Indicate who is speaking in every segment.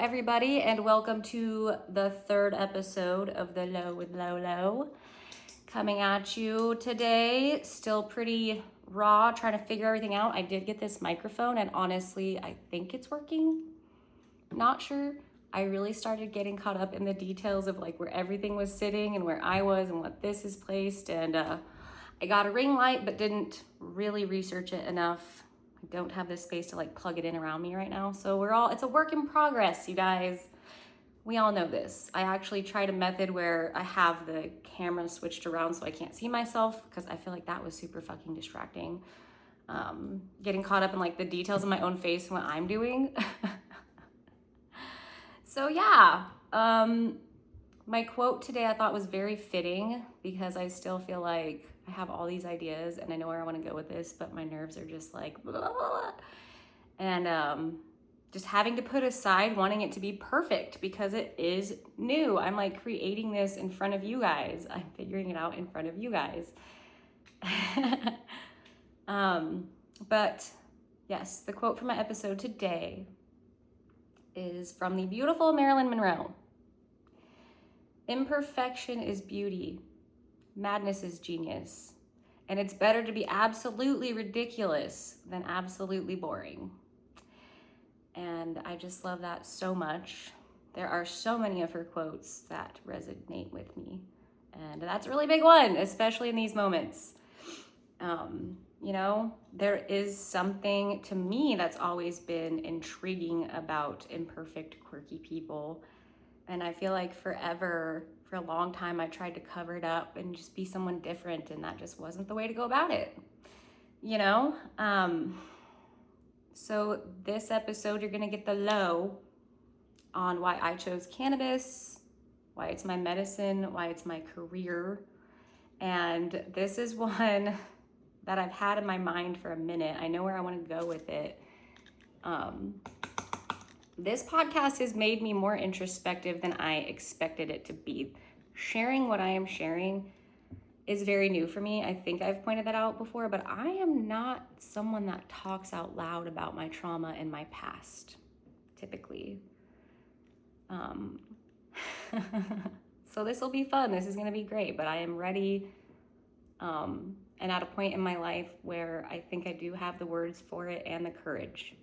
Speaker 1: everybody, and welcome to the third episode of The Low with Low. Coming at you today, still pretty raw, trying to figure everything out. I did get this microphone, and honestly, I think it's working. Not sure. I really started getting caught up in the details of like where everything was sitting and where I was and what this is placed, and I got a ring light, but didn't really research it enough. I don't have this space to like plug it in around me right now. So it's a work in progress, you guys. We all know this. I actually tried a method where I have the camera switched around so I can't see myself because I feel like that was super fucking distracting. Getting caught up in like the details of my own face and what I'm doing. So yeah, my quote today I thought was very fitting because I still feel like I have all these ideas and I know where I want to go with this, but my nerves are just like, blah, blah, blah. And just having to put aside wanting it to be perfect because it is new. I'm like creating this in front of you guys. I'm figuring it out in front of you guys. But yes, the quote from my episode today is from the beautiful Marilyn Monroe. Imperfection is beauty. Madness is genius. And it's better to be absolutely ridiculous than absolutely boring. And I just love that so much. There are so many of her quotes that resonate with me. And that's a really big one, especially in these moments. You know, there is something to me that's always been intriguing about imperfect, quirky people. And I feel like for a long time, I tried to cover it up and just be someone different, and that just wasn't the way to go about it, you know? So this episode, you're gonna get the low on why I chose cannabis, why it's my medicine, why it's my career. And this is one that I've had in my mind for a minute. I know where I wanna go with it. This podcast has made me more introspective than I expected it to be. Sharing what I am sharing is very new for me. I think I've pointed that out before, but I am not someone that talks out loud about my trauma and my past, typically. So this will be fun. This is going to be great, but I am ready and at a point in my life where I think I do have the words for it and the courage.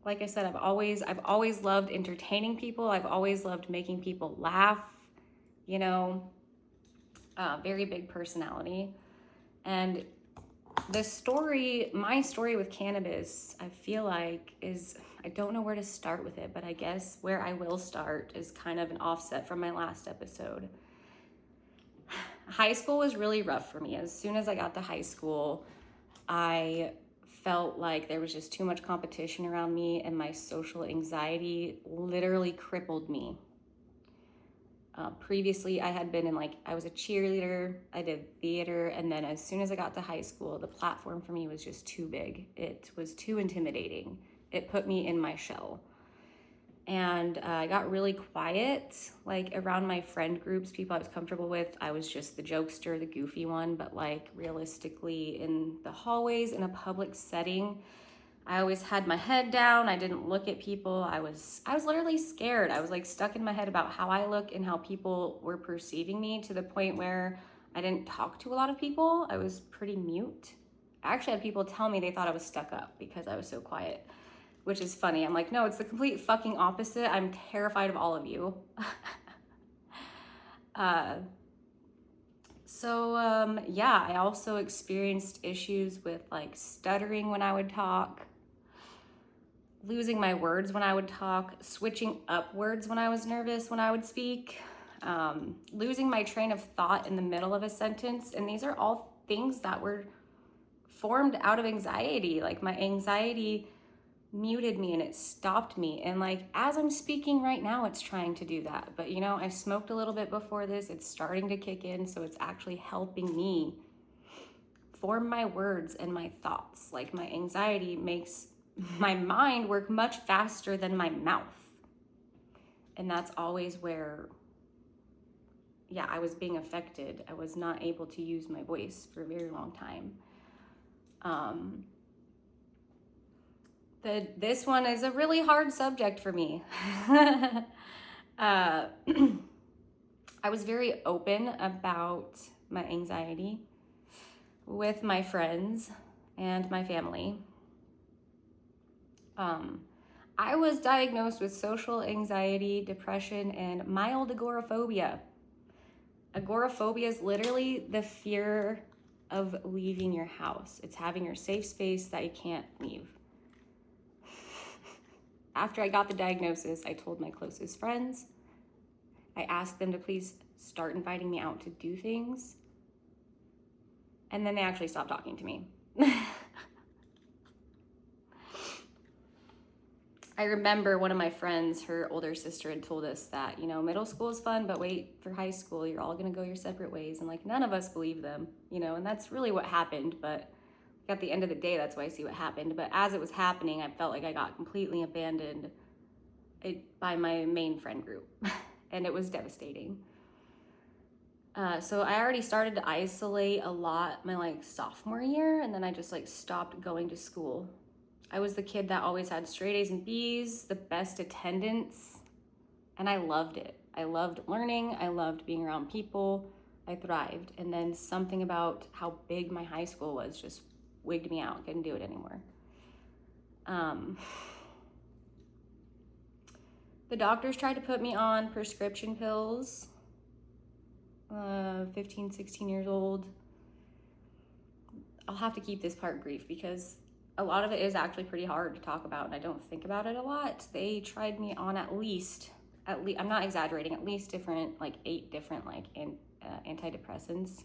Speaker 1: Like I said, I've always loved entertaining people. I've always loved making people laugh, you know, very big personality. And my story with cannabis, I feel like I don't know where to start with it, but I guess where I will start is kind of an offset from my last episode. High school was really rough for me. As soon as I got to high school, I felt like there was just too much competition around me, and my social anxiety literally crippled me. Previously, I had been I was a cheerleader, I did theater, and then as soon as I got to high school, the platform for me was just too big. It was too intimidating. It put me in my shell. And I got really quiet, like around my friend groups, people I was comfortable with. I was just the jokester, the goofy one, but like realistically in the hallways, in a public setting, I always had my head down. I didn't look at people. I was literally scared. I was like stuck in my head about how I look and how people were perceiving me, to the point where I didn't talk to a lot of people. I was pretty mute. I actually had people tell me they thought I was stuck up because I was so quiet, which is funny. I'm like, no, it's the complete fucking opposite. I'm terrified of all of you. Yeah, I also experienced issues with like stuttering when I would talk, losing my words when I would talk, switching up words when I was nervous when I would speak, losing my train of thought in the middle of a sentence. And these are all things that were formed out of anxiety. Like my anxiety muted me and it stopped me. And like, as I'm speaking right now, it's trying to do that. But you know, I smoked a little bit before this. It's starting to kick in. So it's actually helping me form my words and my thoughts. Like my anxiety makes my mind work much faster than my mouth. And that's always where, yeah, I was being affected. I was not able to use my voice for a very long time. This one is a really hard subject for me. I was very open about my anxiety with my friends and my family. I was diagnosed with social anxiety, depression, and mild agoraphobia. Agoraphobia is literally the fear of leaving your house. It's having your safe space that you can't leave. After I got the diagnosis, I told my closest friends. I asked them to please start inviting me out to do things. And then they actually stopped talking to me. I remember one of my friends, her older sister had told us that, middle school is fun, but wait for high school, you're all gonna go your separate ways. And like, none of us believed them, and that's really what happened. But at the end of the day, that's why I see what happened. But as it was happening, I felt like I got completely abandoned by my main friend group. And it was devastating. So I already started to isolate a lot my sophomore year, and then I just stopped going to school. I was the kid that always had straight A's and B's, the best attendance, and I loved it. I loved learning. I loved being around people. I thrived. And then something about how big my high school was just wigged me out. Couldn't do it anymore. The doctors tried to put me on prescription pills. 15, 16 years old. I'll have to keep this part brief because a lot of it is actually pretty hard to talk about and I don't think about it a lot. They tried me on at least, I'm not exaggerating, at least 8 different antidepressants.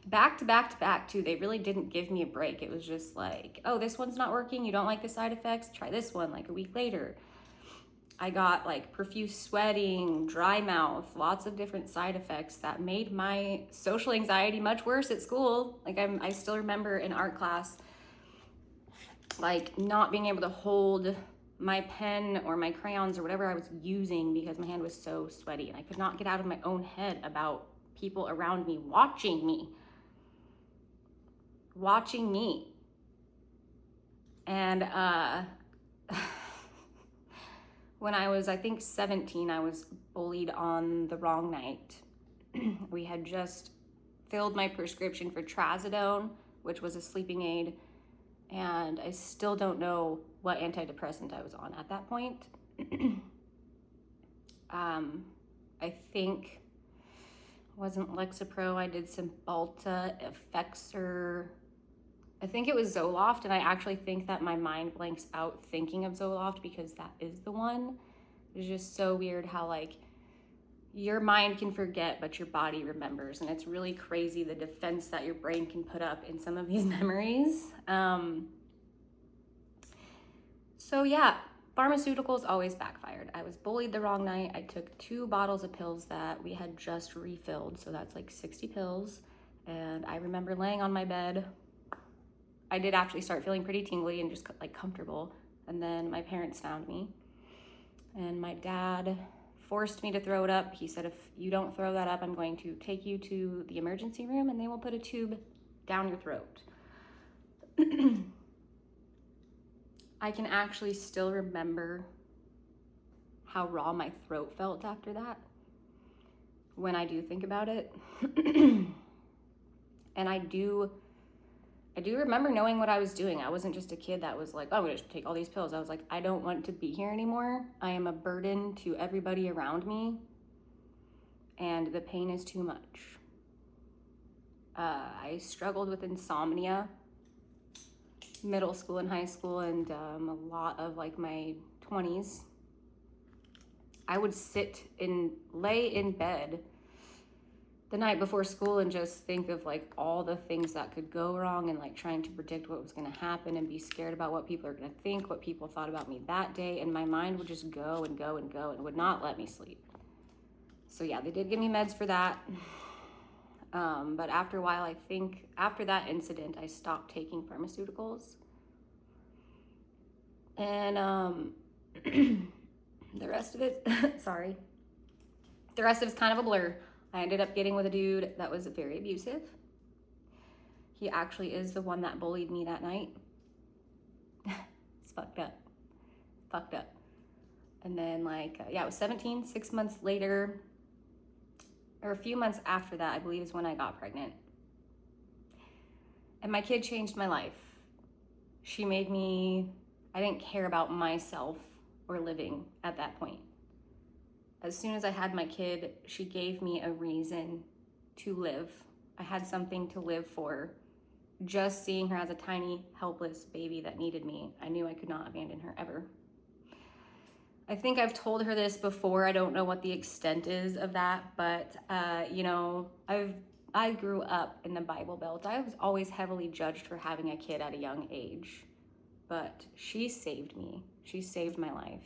Speaker 1: Back to back too. They really didn't give me a break. It was just oh, this one's not working. You don't like the side effects? Try this one a week later. I got profuse sweating, dry mouth, lots of different side effects that made my social anxiety much worse at school. I still remember in art class, not being able to hold my pen or my crayons or whatever I was using because my hand was so sweaty and I could not get out of my own head about people around me watching me. And when I was, I think 17, I was bullied on the wrong night. We had just filled my prescription for trazodone, which was a sleeping aid, and I still don't know what antidepressant I was on at that point. I think it wasn't Lexapro. I did some Balta, Effexor. I think it was Zoloft, and I actually think that my mind blanks out thinking of Zoloft because that is the one. It's just so weird how your mind can forget, but your body remembers. And it's really crazy the defense that your brain can put up in some of these memories. So yeah, pharmaceuticals always backfired. I was bullied the wrong night. I took 2 bottles of pills that we had just refilled. So that's 60 pills. And I remember laying on my bed. I did actually start feeling pretty tingly and just comfortable. And then my parents found me. And my dad forced me to throw it up. He said, if you don't throw that up, I'm going to take you to the emergency room and they will put a tube down your throat. I can actually still remember how raw my throat felt after that when I do think about it. And I do remember knowing what I was doing. I wasn't just a kid that was oh, I'm gonna take all these pills. I was I don't want to be here anymore. I am a burden to everybody around me and the pain is too much. I struggled with insomnia middle school and high school and a lot of my 20s. I would lay in bed the night before school and just think of all the things that could go wrong and trying to predict what was going to happen and be scared about what people are going to think, what people thought about me that day. And my mind would just go and go and go and would not let me sleep. So yeah, they did give me meds for that. But after a while, I think after that incident, I stopped taking pharmaceuticals. And the rest of it, sorry. The rest of it's kind of a blur. I ended up getting with a dude that was very abusive. He actually is the one that bullied me that night. fucked up. Fucked up. And then like, yeah, I was 17, 6 months later, or a few months after that, I believe is when I got pregnant. And my kid changed my life. She made me, I didn't care about myself or living at that point. As soon as I had my kid, she gave me a reason to live. I had something to live for. Just seeing her as a tiny, helpless baby that needed me, I knew I could not abandon her ever. I think I've told her this before. I don't know what the extent is of that, but you know, I grew up in the Bible Belt. I was always heavily judged for having a kid at a young age, but she saved me. She saved my life.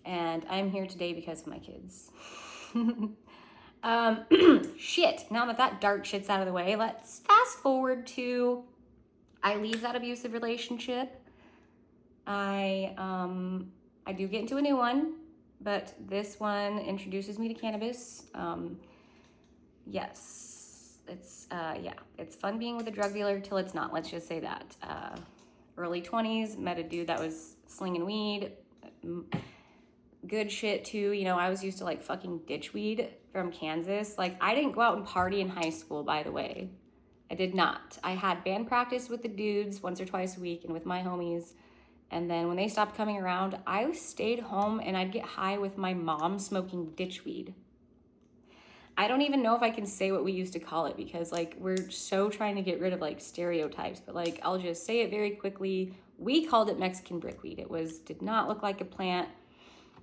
Speaker 1: And I'm here today because of my kids. Shit, now that dark shit's out of the way, let's fast forward to, I leave that abusive relationship. I do get into a new one, but this one introduces me to cannabis. Yes, it's fun being with a drug dealer till it's not, let's just say that. Early 20s, met a dude that was slinging weed. Good shit too. You know, I was used to like fucking ditch weed from Kansas. Like, I didn't go out and party in high school, by the way. I did not. I had band practice with the dudes once or twice a week and with my homies. And then when they stopped coming around, I stayed home and I'd get high with my mom smoking ditch weed. I don't even know if I can say what we used to call it because like we're so trying to get rid of like stereotypes, but like I'll just say it very quickly. We called it Mexican brickweed. It did not look like a plant.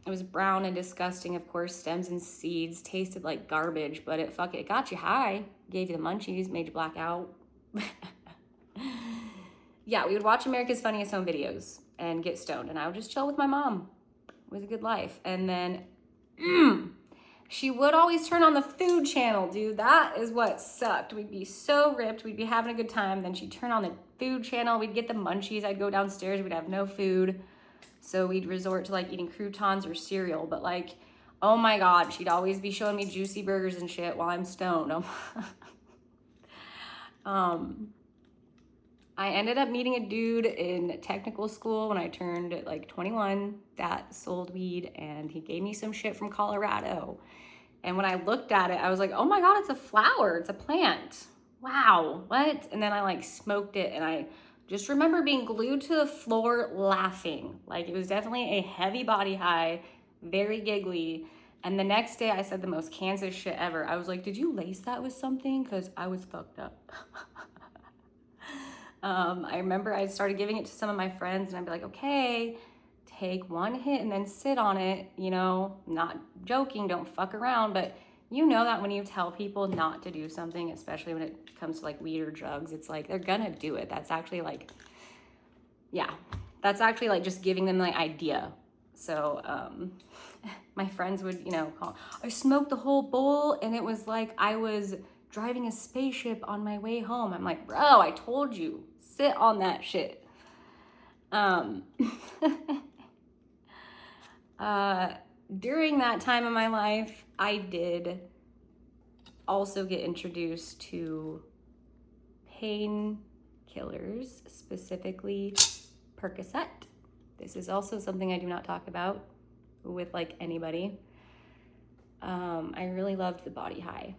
Speaker 1: It was brown and disgusting, of course, stems and seeds, tasted like garbage, but it got you high, gave you the munchies, made you black out. Yeah, we would watch America's Funniest Home Videos and get stoned, and I would just chill with my mom. It was a good life. And then, she would always turn on the Food Channel, dude. That is what sucked. We'd be so ripped. We'd be having a good time. Then she'd turn on the Food Channel. We'd get the munchies. I'd go downstairs. We'd have no food. So we'd resort to like eating croutons or cereal. But like, oh my God, she'd always be showing me juicy burgers and shit while I'm stoned. I ended up meeting a dude in technical school when I turned like 21 that sold weed, and he gave me some shit from Colorado. And when I looked at it, I was like, oh my God, it's a flower. It's a plant. Wow, what? And then I like smoked it, and I just remember being glued to the floor laughing. Like, it was definitely a heavy body high, very giggly. And the next day I said the most Kansas shit ever. I was like, did you lace that with something? Because I was fucked up. I remember I started giving it to some of my friends, and I'd be like, okay, take one hit and then sit on it, you know, not joking, don't fuck around, but you know that when you tell people not to do something, especially when it comes to like weed or drugs, it's like, they're gonna do it. That's actually like, yeah, that's actually like just giving them the idea. So, my friends would, you know, call, I smoked the whole bowl, and it was like I was driving a spaceship on my way home. I'm like, bro, I told you, sit on that shit. During that time of my life, I did also get introduced to painkillers, specifically Percocet. This is also something I do not talk about with like anybody. I really loved the body high.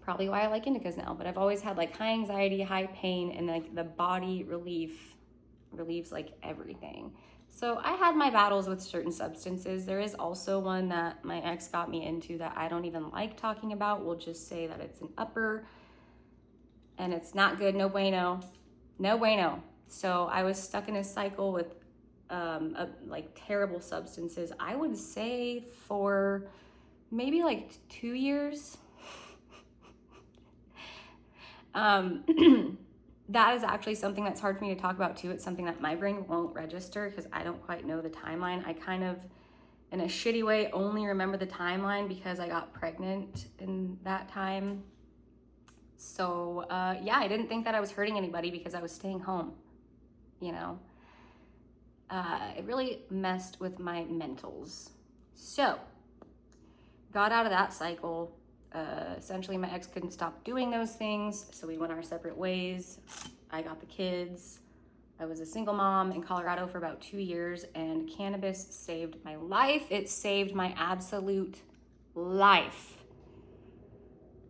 Speaker 1: Probably why I like indicas now, but I've always had like high anxiety, high pain, and like the body relieves like everything. So I had my battles with certain substances. There is also one that my ex got me into that I don't even like talking about. We'll just say that it's an upper, and it's not good. No bueno. No bueno. So I was stuck in a cycle with like terrible substances. I would say for maybe like 2 years. That is actually something that's hard for me to talk about too. It's something that my brain won't register because I don't quite know the timeline. I kind of, in a shitty way, only remember the timeline because I got pregnant in that time. So yeah, I didn't think that I was hurting anybody because I was staying home, you know. It really messed with my mentals. So got out of that cycle. Essentially my ex couldn't stop doing those things, so we went our separate ways. I got the kids. I was a single mom in Colorado for about 2 years, and cannabis saved my life. It saved my absolute life.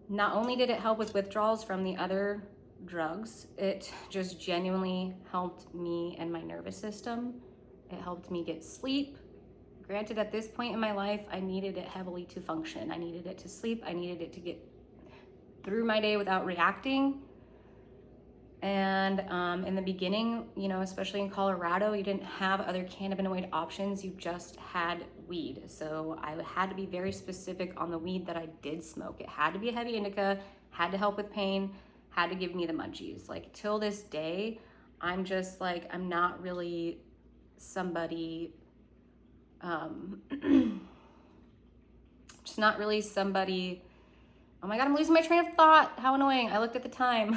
Speaker 1: Not only did it help with withdrawals from the other drugs, it just genuinely helped me and my nervous system. It helped me get sleep. Granted, at this point in my life, I needed it heavily to function. I needed it to sleep. I needed it to get through my day without reacting. And in the beginning, you know, especially in Colorado, you didn't have other cannabinoid options. You just had weed. So I had to be very specific on the weed that I did smoke. It had to be a heavy indica, had to help with pain, had to give me the munchies. Like, till this day, I'm just like, I'm not really somebody, just not really somebody. Oh my God, I'm losing my train of thought. How annoying. I looked at the time.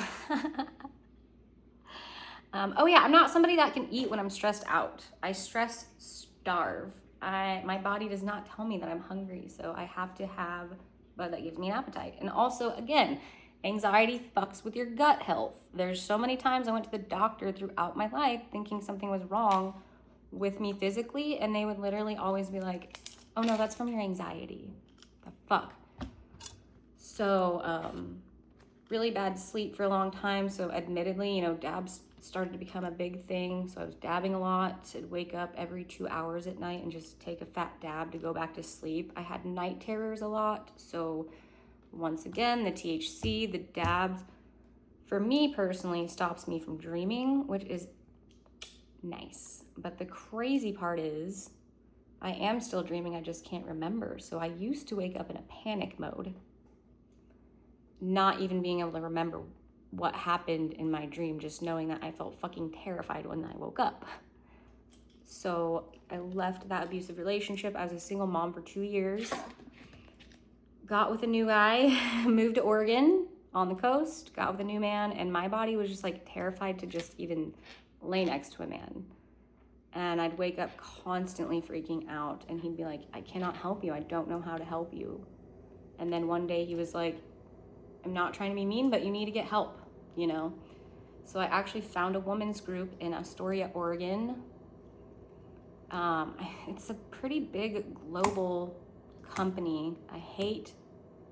Speaker 1: Oh yeah, I'm not somebody that can eat when I'm stressed out. I stress starve. My body does not tell me that I'm hungry, so I have to have, but that gives me an appetite. And also, again, anxiety fucks with your gut health. There's so many times I went to the doctor throughout my life thinking something was wrong with me physically, and they would literally always be like, oh no, that's from your anxiety. The fuck? So, really bad sleep for a long time. So admittedly, you know, dabs started to become a big thing. So I was dabbing a lot. I'd wake up every 2 hours at night and just take a fat dab to go back to sleep. I had night terrors a lot. So once again, the THC, the dabs, for me personally, stops me from dreaming, which is nice. But the crazy part is I am still dreaming. I just can't remember. So I used to wake up in a panic mode, not even being able to remember what happened in my dream, just knowing that I felt fucking terrified when I woke up. So I left that abusive relationship. I was a single mom for 2 years, got with a new guy, moved to Oregon on the coast, got with a new man, and my body was just like terrified to just even lay next to a man. And I'd wake up constantly freaking out, and he'd be like, I cannot help you. I don't know how to help you. And then one day he was like, I'm not trying to be mean, but you need to get help, you know? So I actually found a women's group in Astoria, Oregon. It's a pretty big global company. I hate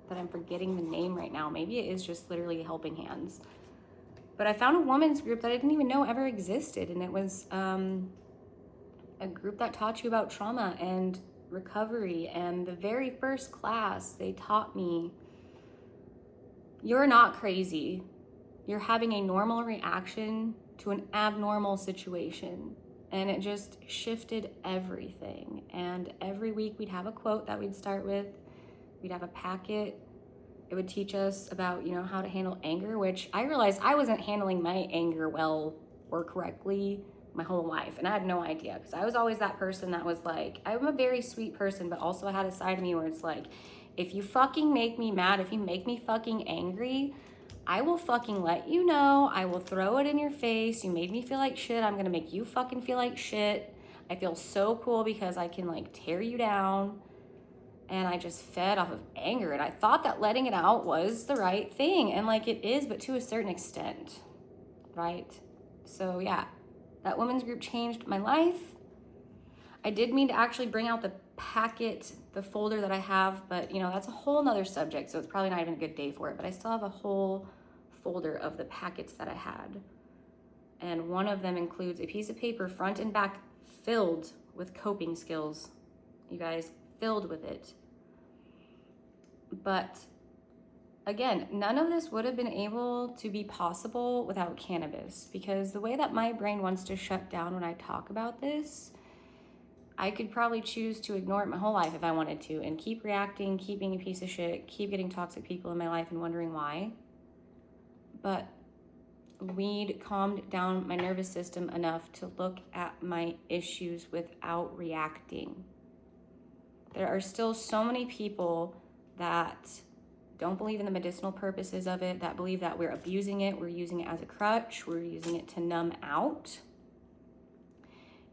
Speaker 1: that I'm forgetting the name right now. Maybe it is just literally Helping Hands. But I found a women's group that I didn't even know ever existed. And it was a group that taught you about trauma and recovery. And the very first class, they taught me, you're not crazy. You're having a normal reaction to an abnormal situation. And it just shifted everything. And every week we'd have a quote that we'd start with. We'd have a packet. It would teach us about, you know, how to handle anger, which I realized I wasn't handling my anger well or correctly my whole life. And I had no idea, because I was always that person that was like, I'm a very sweet person, but also I had a side of me where it's like, if you fucking make me mad, if you make me fucking angry, I will fucking let you know. I will throw it in your face. You made me feel like shit. I'm gonna make you fucking feel like shit. I feel so cool because I can like tear you down. And I just fed off of anger. And I thought that letting it out was the right thing. And like it is, but to a certain extent, right? So yeah, that women's group changed my life. I did mean to actually bring out the packet, the folder that I have, but you know, that's a whole nother subject. So it's probably not even a good day for it, but I still have a whole folder of the packets that I had. And one of them includes a piece of paper, front and back, filled with coping skills. You guys, filled with it. But again, none of this would have been able to be possible without cannabis, because the way that my brain wants to shut down when I talk about this, I could probably choose to ignore it my whole life if I wanted to and keep reacting, keep being a piece of shit, keep getting toxic people in my life and wondering why. But weed calmed down my nervous system enough to look at my issues without reacting. There are still so many people that don't believe in the medicinal purposes of it, that believe that we're abusing it, we're using it as a crutch, we're using it to numb out.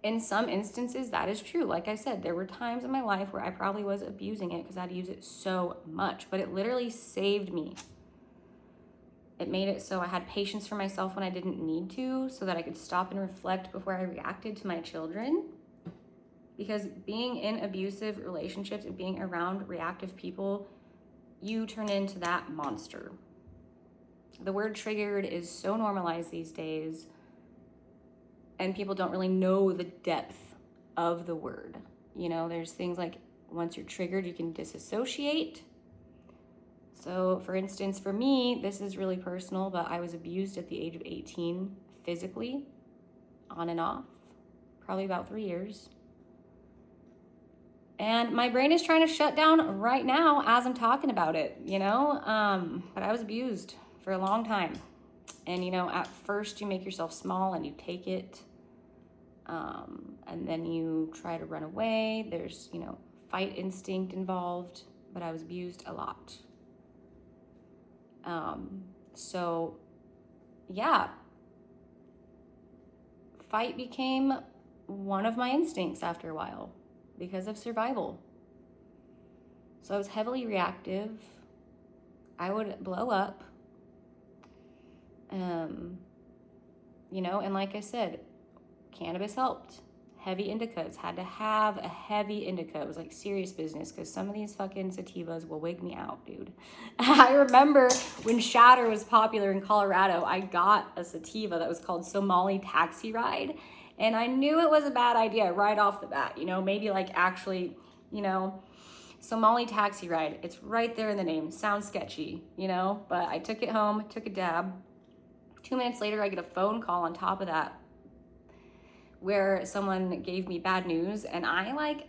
Speaker 1: In some instances, that is true. Like I said, there were times in my life where I probably was abusing it because I'd use it so much, but it literally saved me. It made it so I had patience for myself when I didn't need to, so that I could stop and reflect before I reacted to my children. Because being in abusive relationships and being around reactive people, you turn into that monster. The word triggered is so normalized these days, and people don't really know the depth of the word. You know, there's things like once you're triggered, you can disassociate. So for instance, for me, this is really personal, but I was abused at the age of 18 physically, on and off, probably about 3 years. And my brain is trying to shut down right now as I'm talking about it, you know? But I was abused for a long time. And, you know, at first you make yourself small and you take it. And then you try to run away. There's, you know, fight instinct involved, but I was abused a lot. So yeah, fight became one of my instincts after a while because of survival. So I was heavily reactive. I would blow up. You know, and like I said, cannabis helped. Heavy indicas, had to have a heavy indica. It was like serious business because some of these fucking sativas will wig me out, dude. I remember when shatter was popular in Colorado, I got a sativa that was called Somali Taxi Ride. And I knew it was a bad idea right off the bat, you know, maybe like actually, you know, Somali Taxi Ride. It's right there in the name. Sounds sketchy, you know, but I took it home, took a dab. 2 minutes later, I get a phone call on top of that where someone gave me bad news, and I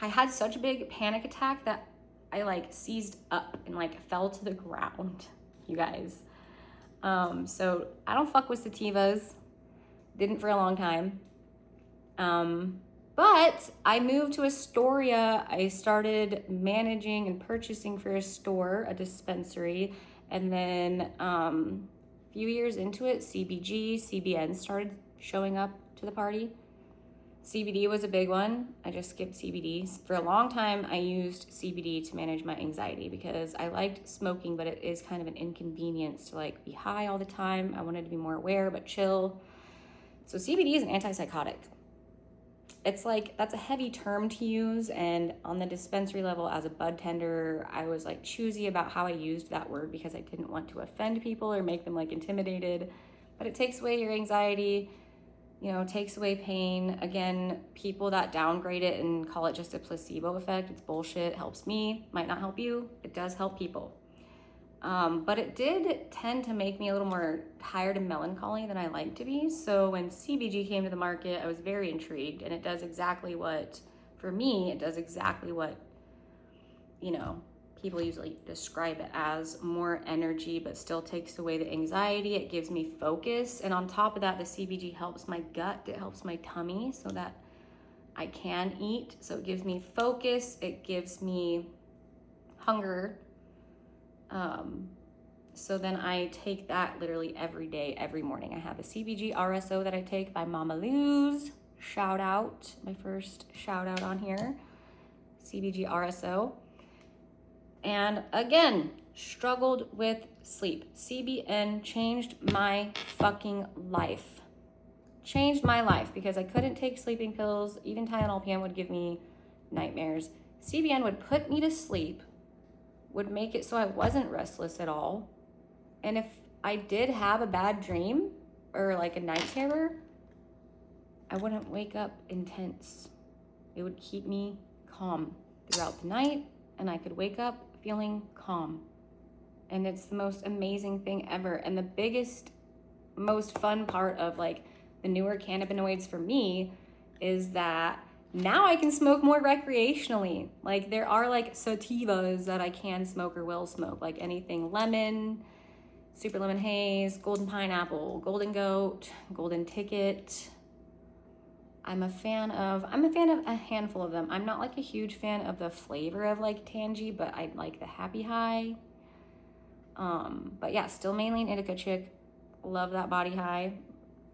Speaker 1: had such a big panic attack that I like seized up and like fell to the ground, you guys. So I don't fuck with sativas, didn't for a long time. But I moved to Astoria. I started managing and purchasing for a store, a dispensary, and then a few years into it, CBG, CBN started showing up to the party. CBD was a big one. I just skipped CBD. For a long time, I used CBD to manage my anxiety because I liked smoking, but it is kind of an inconvenience to like be high all the time. I wanted to be more aware, but chill. So CBD is an antipsychotic. It's like, that's a heavy term to use. And on the dispensary level as a bud tender, I was like choosy about how I used that word because I didn't want to offend people or make them like intimidated, but it takes away your anxiety, you know, takes away pain. Again, people that downgrade it and call it just a placebo effect, it's bullshit. Helps me, might not help you. It does help people. But it did tend to make me a little more tired and melancholy than I like to be. So when CBG came to the market, I was very intrigued, and it does exactly what, for me, it does exactly what, you know, people usually describe it as: more energy, but still takes away the anxiety. It gives me focus. And on top of that, the CBG helps my gut. It helps my tummy so that I can eat. So it gives me focus. It gives me hunger. So then I take that literally every day, every morning. I have a CBG RSO that I take by Mama Lou's. Shout out, my first shout out on here. CBG RSO. And again, struggled with sleep. CBN changed my fucking life. Changed my life because I couldn't take sleeping pills. Even Tylenol PM would give me nightmares. CBN would put me to sleep, would make it so I wasn't restless at all. And if I did have a bad dream or like a night terror, I wouldn't wake up intense. It would keep me calm throughout the night, and I could wake up feeling calm. And it's the most amazing thing ever. And the biggest, most fun part of like the newer cannabinoids for me is that now I can smoke more recreationally. Like there are like sativas that I can smoke or will smoke, like anything lemon, super lemon haze, golden pineapple, golden goat, golden ticket. I'm a fan of a handful of them. I'm not like a huge fan of the flavor of like Tangy, but I like the Happy High. But yeah, still mainly an indica chick. Love that body high.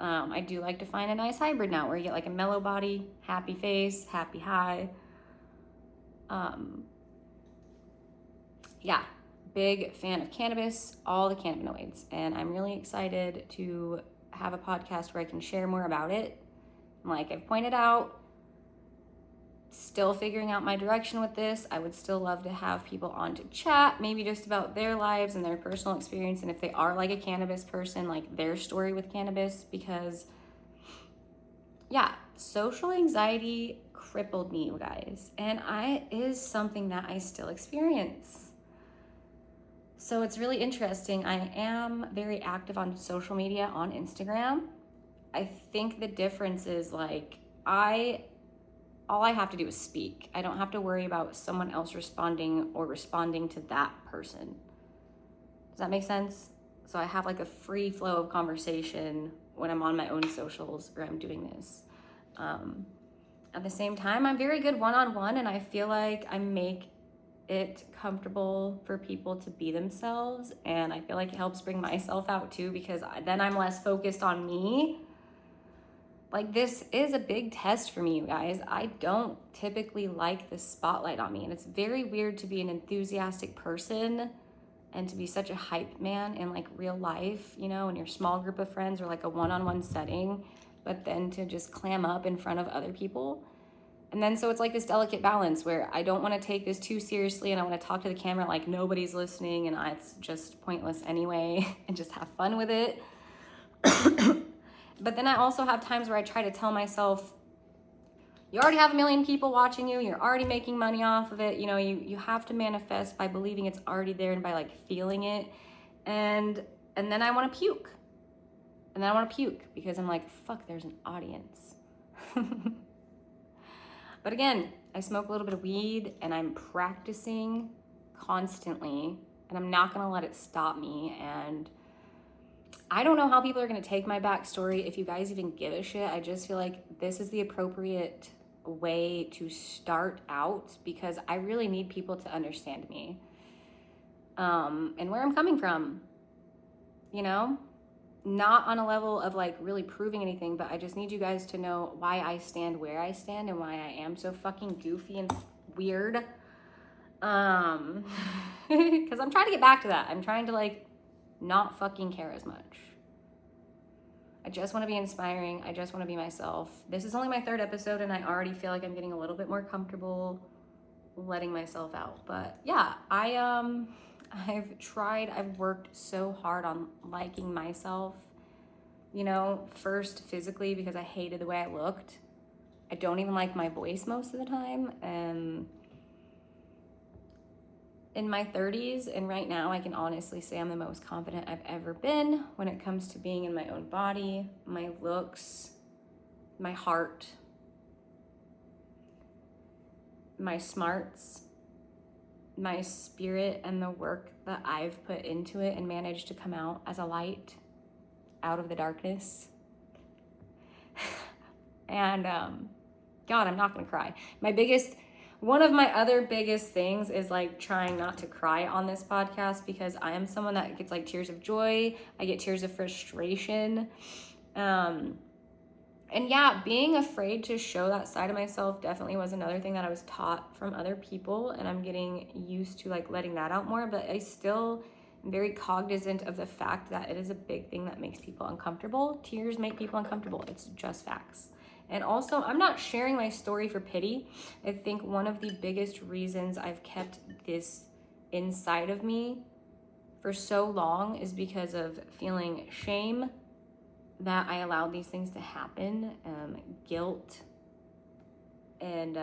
Speaker 1: I do like to find a nice hybrid now where you get like a mellow body, happy face, happy high. Yeah, big fan of cannabis, all the cannabinoids, and I'm really excited to have a podcast where I can share more about it. Like I've pointed out, still figuring out my direction with this. I would still love to have people on to chat, maybe just about their lives and their personal experience, and if they are like a cannabis person, like their story with cannabis, because yeah, social anxiety crippled me, you guys, and it is something that I still experience. So it's really interesting. I am very active on social media, on Instagram. I think the difference is like all I have to do is speak. I don't have to worry about someone else responding or responding to that person. Does that make sense? So I have like a free flow of conversation when I'm on my own socials or I'm doing this. At the same time, I'm very good one-on-one, and I feel like I make it comfortable for people to be themselves, and I feel like it helps bring myself out too, because then I'm less focused on me. Like, this is a big test for me, you guys. I don't typically like the spotlight on me, and it's very weird to be an enthusiastic person and to be such a hype man in like real life, you know, in your small group of friends or like a one-on-one setting, but then to just clam up in front of other people. And then so it's like this delicate balance where I don't want to take this too seriously, and I want to talk to the camera like nobody's listening and it's just pointless anyway and just have fun with it. But then I also have times where I try to tell myself, you already have 1 million people watching you, you're already making money off of it, you know, you have to manifest by believing it's already there and by like feeling it. And then I want to puke. And then I want to puke because I'm like, fuck, there's an audience. But again, I smoke a little bit of weed and I'm practicing constantly, and I'm not gonna let it stop me. And I don't know how people are gonna take my backstory, if you guys even give a shit. I just feel like this is the appropriate way to start out because I really need people to understand me and where I'm coming from, you know? Not on a level of like really proving anything, but I just need you guys to know why I stand where I stand and why I am so fucking goofy and weird. Because I'm trying to get back to that. I'm trying to like not fucking care as much. I just want to be inspiring. I just want to be myself. This is only my 3rd episode and I already feel like I'm getting a little bit more comfortable letting myself out. But yeah, I've worked so hard on liking myself, you know, first physically because I hated the way I looked. I don't even like my voice most of the time. In my 30s and right now, I can honestly say I'm the most confident I've ever been when it comes to being in my own body, my looks, my heart, my smarts, my spirit, and the work that I've put into it and managed to come out as a light out of the darkness. And God, I'm not gonna cry. One of my other biggest things is like trying not to cry on this podcast because I am someone that gets like tears of joy. I get tears of frustration. And yeah, being afraid to show that side of myself definitely was another thing that I was taught from other people, and I'm getting used to like letting that out more, but I still am very cognizant of the fact that it is a big thing that makes people uncomfortable. Tears make people uncomfortable. It's just facts. And also, I'm not sharing my story for pity. I think one of the biggest reasons I've kept this inside of me for so long is because of feeling shame that I allowed these things to happen, guilt, and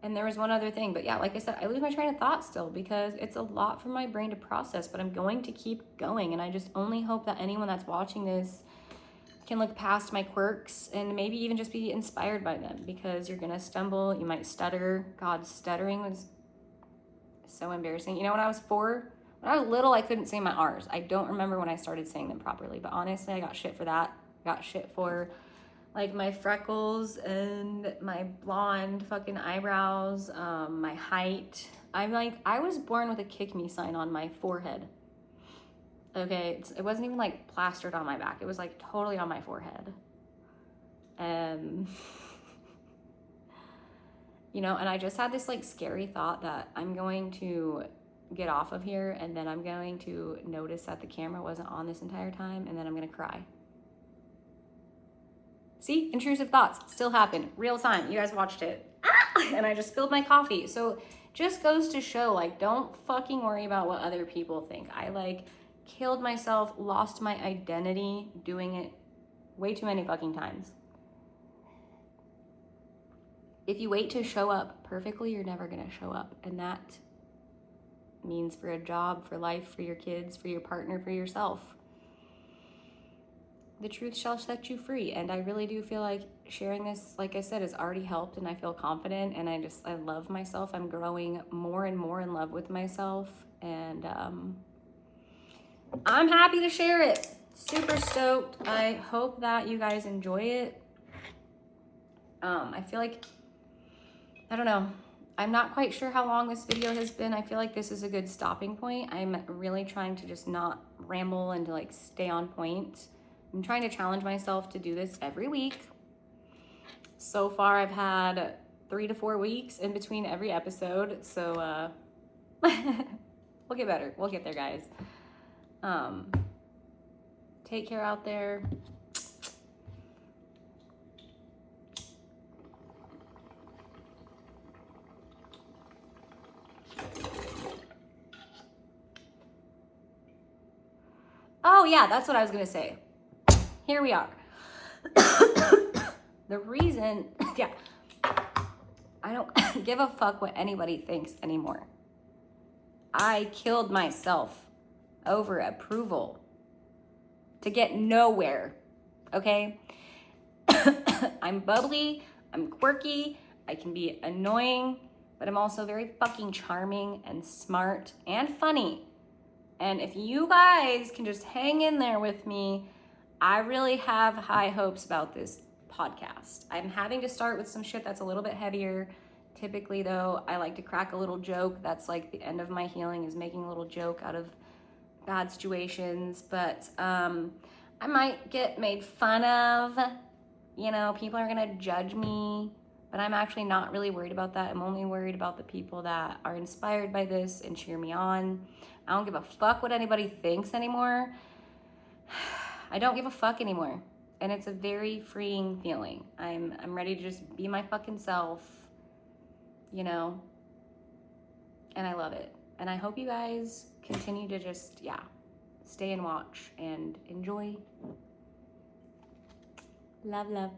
Speaker 1: there was one other thing, but yeah, like I said, I lose my train of thought still because it's a lot for my brain to process, but I'm going to keep going, and I just only hope that anyone that's watching this can look past my quirks and maybe even just be inspired by them, because you're gonna stumble, you might stutter. God, stuttering was so embarrassing. You know, when I was little, I couldn't say my R's. I don't remember when I started saying them properly, but honestly, I got shit for that. I got shit for like my freckles and my blonde fucking eyebrows, my height. I was born with a kick me sign on my forehead. Okay, it wasn't even like plastered on my back. It was like totally on my forehead. And you know, and I just had this like scary thought that I'm going to get off of here and then I'm going to notice that the camera wasn't on this entire time and then I'm gonna cry. See, intrusive thoughts still happen, real time. You guys watched it. And I just spilled my coffee. So just goes to show, like, don't fucking worry about what other people think. I like killed myself, lost my identity doing it way too many fucking times. If you wait to show up perfectly, you're never gonna show up. And that means for a job, for life, for your kids, for your partner, for yourself. The truth shall set you free. And I really do feel like sharing this, like I said, has already helped, and I feel confident, and I love myself. I'm growing more and more in love with myself, and I'm happy to share it. Super stoked. I hope that you guys enjoy it. I feel like, I don't know, I'm not quite sure how long this video has been. I feel like this is a good stopping point. I'm really trying to just not ramble and to like stay on point. I'm trying to challenge myself to do this every week. So far, I've had 3 to 4 weeks in between every episode. So we'll get better. We'll get there, guys. Take care out there. Oh yeah, that's what I was gonna say. Here we are. The reason, yeah, I don't give a fuck what anybody thinks anymore. I killed myself over approval to get nowhere, okay? I'm bubbly, I'm quirky, I can be annoying, but I'm also very fucking charming and smart and funny. And if you guys can just hang in there with me, I really have high hopes about this podcast. I'm having to start with some shit that's a little bit heavier. Typically though, I like to crack a little joke. That's like the end of my healing, is making a little joke out of bad situations. But I might get made fun of. You know, people are gonna judge me, but I'm actually not really worried about that. I'm only worried about the people that are inspired by this and cheer me on. I don't give a fuck what anybody thinks anymore. I don't give a fuck anymore. And it's a very freeing feeling. I'm ready to just be my fucking self, you know? And I love it. And I hope you guys continue to just, yeah, stay and watch and enjoy. Love, love.